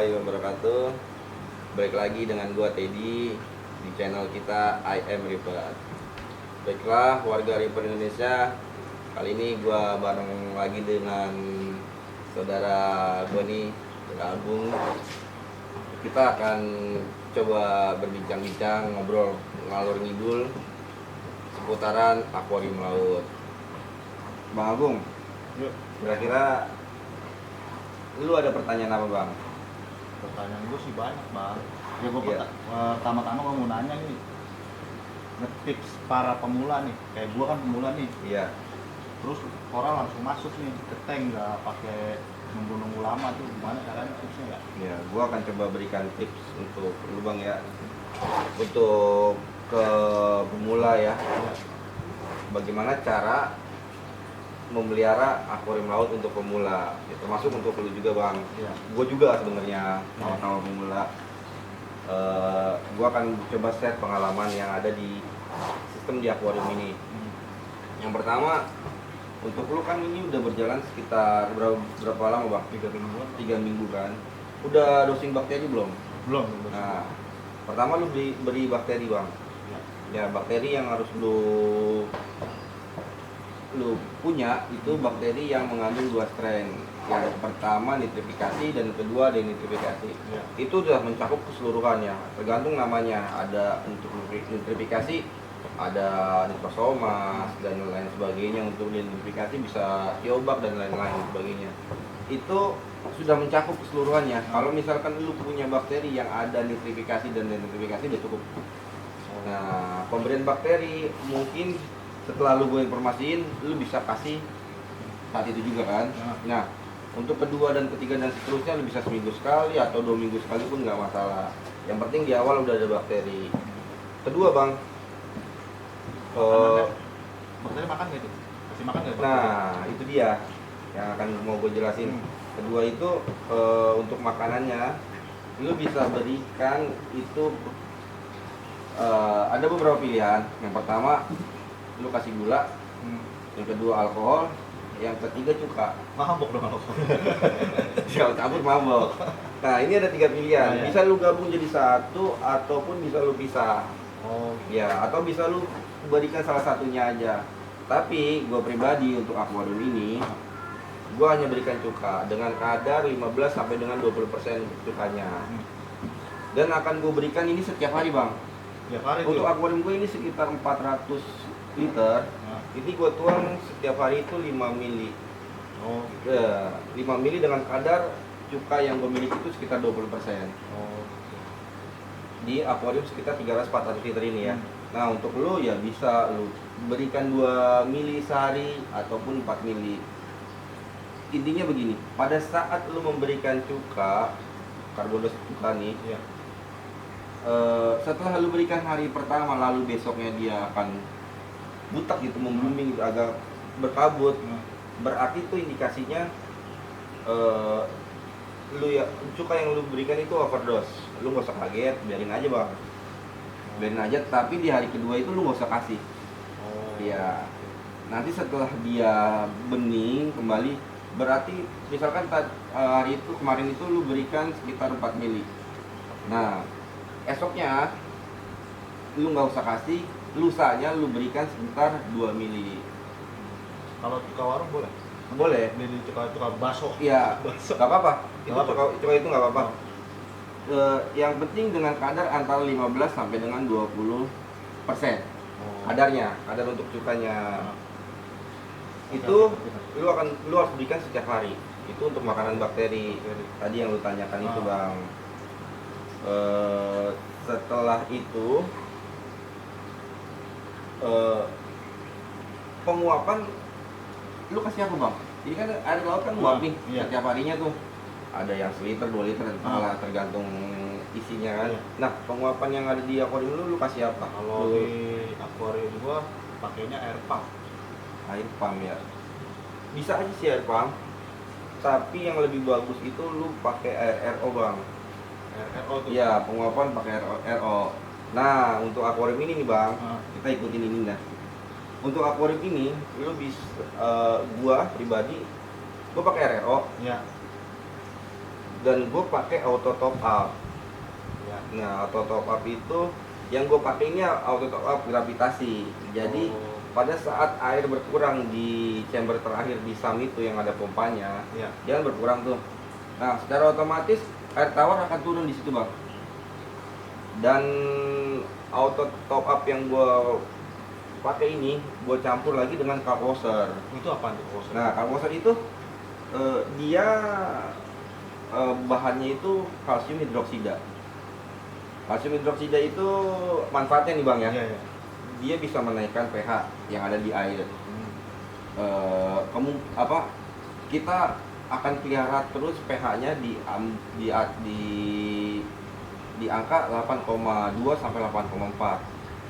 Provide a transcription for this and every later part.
warahmatullahi wabarakatuh. Balik lagi dengan gua Teddy di channel kita I Am River. Baiklah warga River Indonesia, kali ini gua bareng lagi dengan saudara gua nih, Saudara Agung. Kita akan coba berbincang-bincang, ngobrol ngalur ngidul seputaran akuarium laut. Bang Agung, Yuk, kira-kira lu ada pertanyaan apa bang? pertanyaan gue sih banyak bang. Ya gue Iya. pertama-tama gue mau nanya nih, tips para pemula nih, kayak gue kan pemula nih, Iya. terus orang langsung masuk nih ke tank, nggak pakai nunggu-nunggu lama tuh, gimana caranya tipsnya ya? Ya, gua akan coba berikan tips untuk lu bang ya, untuk ke pemula ya, bagaimana cara memelihara akuarium laut untuk pemula, ya, termasuk untuk lu juga bang. Iya. Gue juga sebenarnya sama-sama pemula. Gua akan coba share pengalaman yang ada di sistem di akuarium ini. Yang pertama, untuk lu kan ini udah berjalan sekitar berapa lama bang? 3 mingguan? 3 minggu kan. Udah dosing bakteri belum? Belum. Nah, pertama lu beri bakteri bang. Ya. Ya, bakteri yang harus lu punya itu bakteri yang mengandung 2 strain. Yang pertama nitrifikasi dan kedua denitrifikasi. Ya. Itu sudah mencakup keseluruhannya. Tergantung namanya. Ada untuk nitrifikasi, ada nitrosomas dan lain sebagainya. Untuk denitrifikasi bisa tiobak dan lain-lain sebagainya. Itu sudah mencakup keseluruhannya. Kalau misalkan lu punya bakteri yang ada nitrifikasi dan denitrifikasi udah cukup. Nah, pemberian bakteri mungkin setelah lu gue informasiin, lu bisa kasih saat itu juga kan. Nah, untuk kedua dan ketiga dan seterusnya lu bisa seminggu sekali atau 2 minggu sekali pun nggak masalah. Yang penting di awal udah ada bakteri. Kedua bang, Bakteri makan nggak tuh? Kasih makan nggak? nah itu dia yang akan mau gue jelasin. Kedua itu untuk makanannya, lu bisa berikan itu ada beberapa pilihan. Yang pertama lu kasih gula, yang kedua alkohol, yang ketiga cuka. Mabok dong alkohol. Kalau campur mabok. Nah ini ada 3 pilihan. Nah, ya. Bisa lu gabung jadi satu ataupun bisa lu pisah. Oh, Ya, atau bisa lu berikan salah satunya aja. Tapi gue pribadi untuk akuarium ini, gue hanya berikan cuka dengan kadar 15 sampai dengan 20% cukanya. Dan akan gue berikan ini setiap hari bang. tiap hari Untuk tuh. akuarium gue ini sekitar 400 liter. Nah. Ini gue tuang setiap hari itu 5 mili. Oh, Ya, 5 mili dengan kadar cuka yang gue miliki itu sekitar 20%. oh. Di akuarium sekitar 300-400 liter ini ya. Nah untuk lu ya bisa lu berikan 2 mili sehari ataupun 4 mili. Intinya begini, pada saat lu memberikan cuka, karbondos cuka nih, Iya. setelah lu berikan hari pertama lalu besoknya dia akan butak gitu, memblooming gitu, agak berkabut, berarti itu indikasinya lu ya cuka yang lu berikan itu overdose. Lu nggak usah kaget, biarin aja bang, biarin aja. Tapi di hari kedua itu lu nggak usah kasih. Oh. Ya, nanti setelah dia bening kembali, berarti misalkan hari itu kemarin itu lu berikan sekitar 4 mili. Nah, esoknya lu nggak usah kasih, lusanya lu berikan sekitar 2 mili. Kalau cuka warung boleh? Boleh. Beli cuka baso. Iya, Baso. nggak apa-apa. Itu Nggak apa-apa. cuka itu nggak apa-apa. Yang penting dengan kadar antara 15 sampai dengan 20% kadarnya, kadar untuk cukanya. Itu lu harus berikan setiap hari. Itu untuk makanan bakteri. Tadi yang lu tanyakan itu bang. Setelah itu penguapan lu kasih apa bang? Jadi kan air laut kan nguap nih Iya. setiap harinya tuh. Ada yang 1 liter, 2 liter, malah tergantung isinya kan. Iya. Nah penguapan yang ada di akuarium lu kasih apa? Kalau Lu di akuarium gua pakainya air pump. air pump ya. Bisa aja sih air pump. Tapi yang lebih bagus itu lu pakai air RO bang. RO tuh. Iya, penguapan pakai RO. Nah, untuk akuarium ini nih bang, kita ikutin ini dah. Untuk akuarium ini, lu bisa, gua pribadi, gua pakai RO. Iya. dan gue pakai auto top up. Ya. Nah, auto top up itu yang gue pakai ini auto top up gravitasi. Jadi pada saat air berkurang di chamber terakhir di SAM itu yang ada pompanya, Ya. dia kan berkurang tuh. Nah, secara otomatis air tawar akan turun di situ bang. Dan auto top up yang gue pakai ini, gue campur lagi dengan carwaser. Itu apa tuh proses? Nah, carwaser itu dia bahannya itu kalsium hidroksida. Kalsium hidroksida itu manfaatnya nih bang ya. Iya, iya. Dia bisa menaikkan pH yang ada di air. Kita akan pelihara terus pH-nya di angka 8,2 sampai 8,4.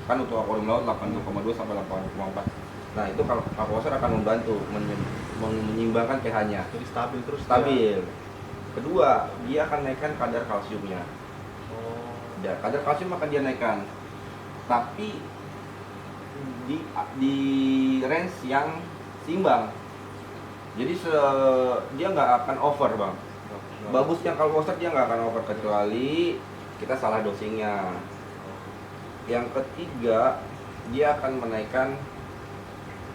Kan untuk akuarium laut 8,2 sampai 8,4. Nah, itu kalau carwaser akan membantu menyeimbangkan pH-nya. Jadi stabil terus. Stabil. Kedua, dia akan naikkan kadar kalsiumnya. Oh. Ya, kadar kalsium akan dia naikkan. Tapi di range yang seimbang. Jadi dia nggak akan over bang. Bagusnya carwaser dia nggak akan over kecuali kita salah dosingnya. Yang ketiga, dia akan menaikkan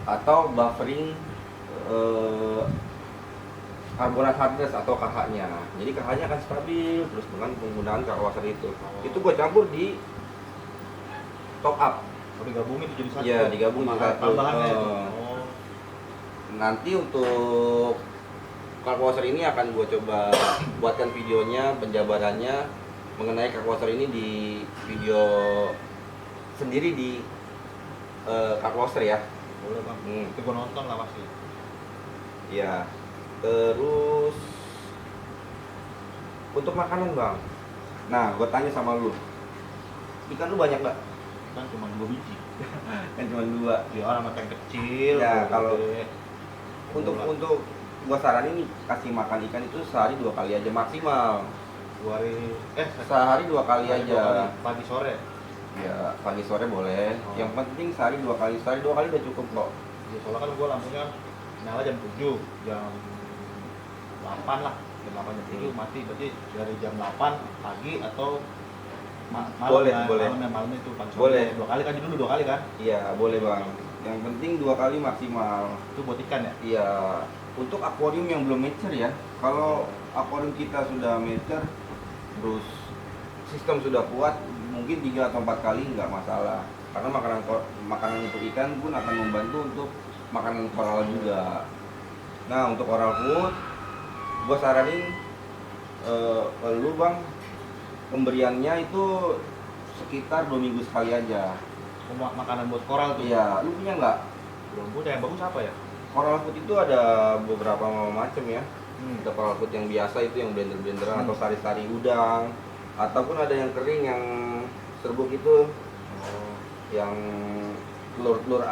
atau buffering karbonat hardness atau KH-nya. Jadi KH-nya akan stabil terus dengan penggunaan carwaser itu. Itu gue campur di top up. Oh, digabungin jadi satu. Iya, digabung jadi satu. Tambahannya itu. Oh. Nanti untuk carwaser ini akan gue coba buatkan videonya, penjabarannya mengenai carwaser ini di video sendiri di carwaser ya. Boleh bang. Itu gue nonton lah pasti. Ya. Terus untuk makanan bang. Nah, gue tanya sama lu. Ikan lu banyak nggak? Kan cuma 2 biji. Kan cuma 2. Di orang sama yang kecil. Ya, kalau gede. untuk gua saranin kasih makan ikan itu sehari 2 kali aja maksimal. 2 hari Sehari 2 kali sehari aja. 2 kali, pagi sore. Ya, pagi sore boleh. Oh. Yang penting sehari 2 kali. Sehari 2 kali udah cukup kok. Ya, soalnya kan gua lampunya nyala jam 7, jam 8 lah. Jam 8 jam 7 mati. Berarti dari jam 8 pagi atau malam. Boleh, kan? boleh. Malam itu pagi sore. Boleh. 2 kali kan dulu 2 kali kan? Iya, boleh bang. Yang penting 2 kali maksimal. Itu buat ikan ya? Iya. Untuk akuarium yang belum mature ya. Kalau akuarium kita sudah mature, terus sistem sudah kuat, mungkin 3 atau 4 kali nggak masalah. Karena makanan untuk ikan pun akan membantu untuk makanan koral juga. Nah, untuk coral food, gue saranin lu bang, pemberiannya itu sekitar 2 minggu sekali aja. Makanan buat koral tuh. Iya, lu punya nggak? Belum punya. Yang bagus apa ya? Coral food itu ada beberapa macam ya. Ada coral food yang biasa itu yang blender-blenderan atau sari-sari udang, ataupun ada yang kering yang serbuk itu, yang telur-telur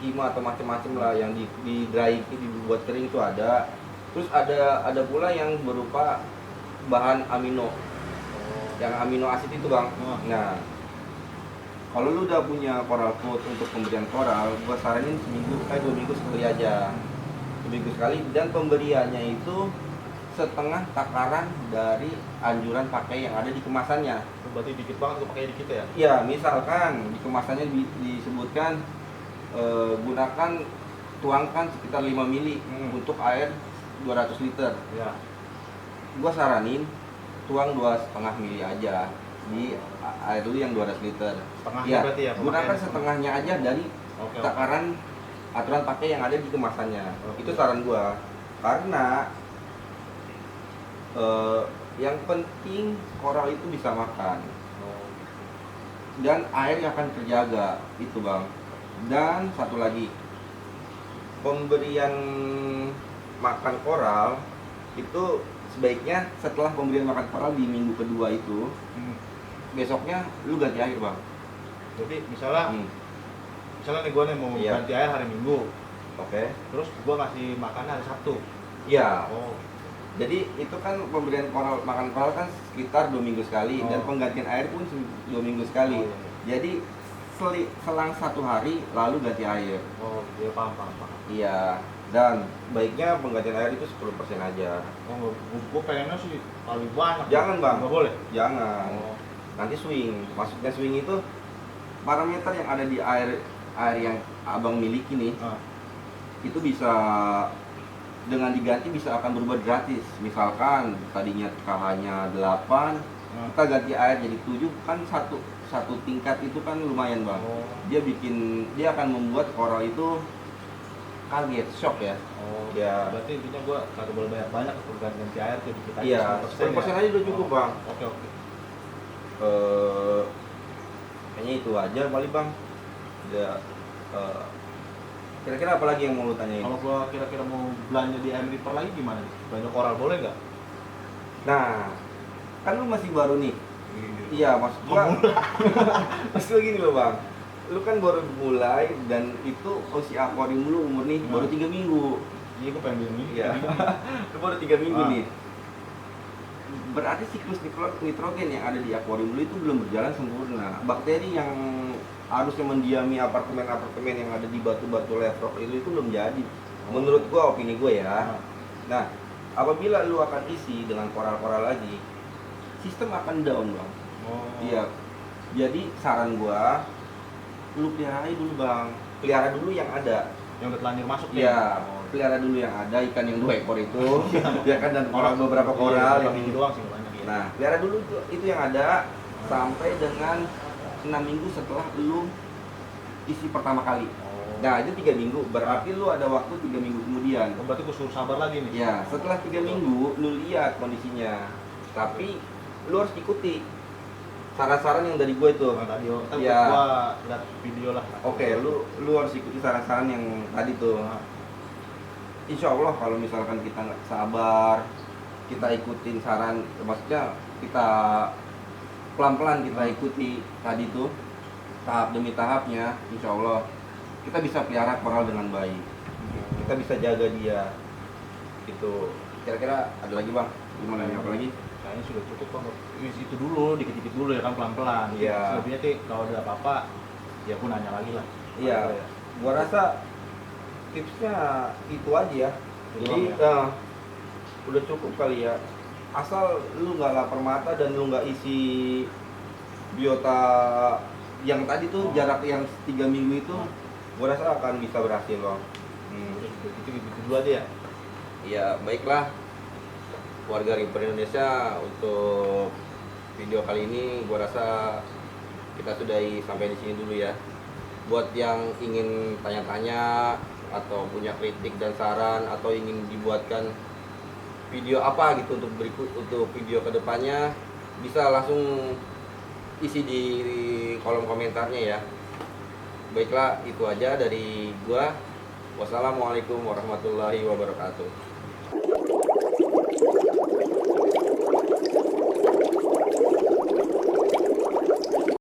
kima atau macam-macam lah yang di dry dibuat kering itu ada. Terus ada pula yang berupa bahan amino, yang amino asid itu bang. Nah, kalau lu udah punya coral food untuk pemberian coral, gua saranin 2 minggu sekali aja. 2 minggu sekali, dan pemberiannya itu setengah takaran dari anjuran pakai yang ada di kemasannya. Berarti dikit banget tuh pakai dikit ya? Ya, misalkan di kemasannya disebutkan tuangkan sekitar 5 mili untuk air 200 liter. Ya. Gua saranin tuang 2,5 mili aja di air dulu yang 200 liter. Setengahnya berarti ya? Gunakan setengahnya aja dari takaran aturan pakai yang ada di kemasannya. Itu saran gua. Karena yang penting koral itu bisa makan. Dan air akan terjaga, itu bang. Dan satu lagi, pemberian makan koral itu sebaiknya setelah pemberian makan koral di minggu kedua itu, besoknya lu ganti air bang. Jadi misalnya nih gue nih mau ganti air hari Minggu. Oke. Terus gue ngasih makan hari Sabtu. Iya. Oh. Jadi itu kan pemberian makan koral kan sekitar 2 minggu sekali, dan penggantian air pun 2 minggu sekali. Jadi selang 1 hari lalu ganti air. Oh, dia paham. Iya. Dan baiknya penggantian air itu 10% aja. Oh, gue pengennya sih paling banyak. Jangan, Bang. Nggak boleh? Jangan. Oh. Nanti swing. Maksudnya swing itu parameter yang ada di air yang abang miliki nih, Ah. itu bisa dengan diganti bisa akan berubah gratis. Misalkan tadinya KH-nya 8, kita ganti air jadi 7, kan satu tingkat itu kan lumayan, Bang. Oh. Dia akan membuat koral itu kaget, shock ya. Oh, Ya. berarti intinya gua kagak boleh banyak banyak untuk ganti air tuh dikit aja. Iya, 10% 10% aja udah cukup, Bang. Oke, oke. Kayaknya itu aja kali, Bang. Ya, kira-kira apa lagi yang mau lu tanyain? Kalau gua kira-kira mau belanja di AM Reaper lagi gimana? Belanja koral boleh nggak? Nah, kan lu masih baru nih. Iya, maksud gua maksud gua gini loh, Bang. Lu kan baru mulai dan itu usia akuarium lu umur nih baru 3 minggu. Iya, gua pengen beli ini. Iya. Lu baru 3 minggu Ah. nih. Berarti siklus nitrogen yang ada di akuarium lu itu belum berjalan sempurna. Bakteri yang harusnya mendiami apartemen-apartemen yang ada di batu-batu levrok itu belum jadi. Menurut gua, opini gua ya. Ah. Nah, apabila lu akan isi dengan koral-koral lagi, sistem akan down, Bang. Oh. Iya. Jadi saran gua, lu pelihara aja dulu, Bang. Pelihara dulu yang ada. Yang udah telanjur masuk nih. Iya, Oh. pelihara dulu yang ada, ikan yang 2 ekor itu. Ya kan, dan koral beberapa koral yang yang ini doang sih banyak. Iya. Nah, pelihara dulu itu yang ada sampai dengan 6 minggu setelah lu isi pertama kali. Oh. Nah, itu 3 minggu, berarti lu ada waktu 3 minggu kemudian. Oh, berarti gua suruh sabar lagi nih. Ya, setelah 3 minggu lu lihat kondisinya. Tapi lu harus ikuti saran-saran yang dari gue itu. Yang tadi Iya. gua lihat video lah. Oke, lu harus ikuti saran-saran yang tadi tuh. Insya Allah kalau misalkan kita nggak sabar, kita ikutin saran, maksudnya kita pelan-pelan kita ikuti tadi tuh tahap demi tahapnya, insya Allah kita bisa pelihara koral dengan baik. Kita bisa jaga dia. Itu kira-kira ada lagi, Bang? Gimana nih, apa lagi? Kayaknya sudah cukup, Bang. Itu dulu, dikit-dikit dulu ya kan, pelan-pelan. Iya. Selebihnya sih kalau ada apa-apa ya gua nanya lagi lah. Iya, Ya. gua rasa tipsnya itu aja ya. Itu Jadi doang udah cukup kali ya. Asal lu nggak lapar mata dan lu nggak isi biota yang tadi tuh Oh. jarak yang 3 minggu itu, gua rasa akan bisa berhasil, Bang. Gitu dulu aja ya. Ya baiklah, warga Reaper Indonesia, untuk video kali ini gua rasa kita sudahi sampai di sini dulu ya. Buat yang ingin tanya-tanya atau punya kritik dan saran atau ingin dibuatkan video apa gitu untuk video kedepannya, bisa langsung isi di kolom komentarnya ya. Baiklah, itu aja dari gua. Wassalamualaikum warahmatullahi wabarakatuh.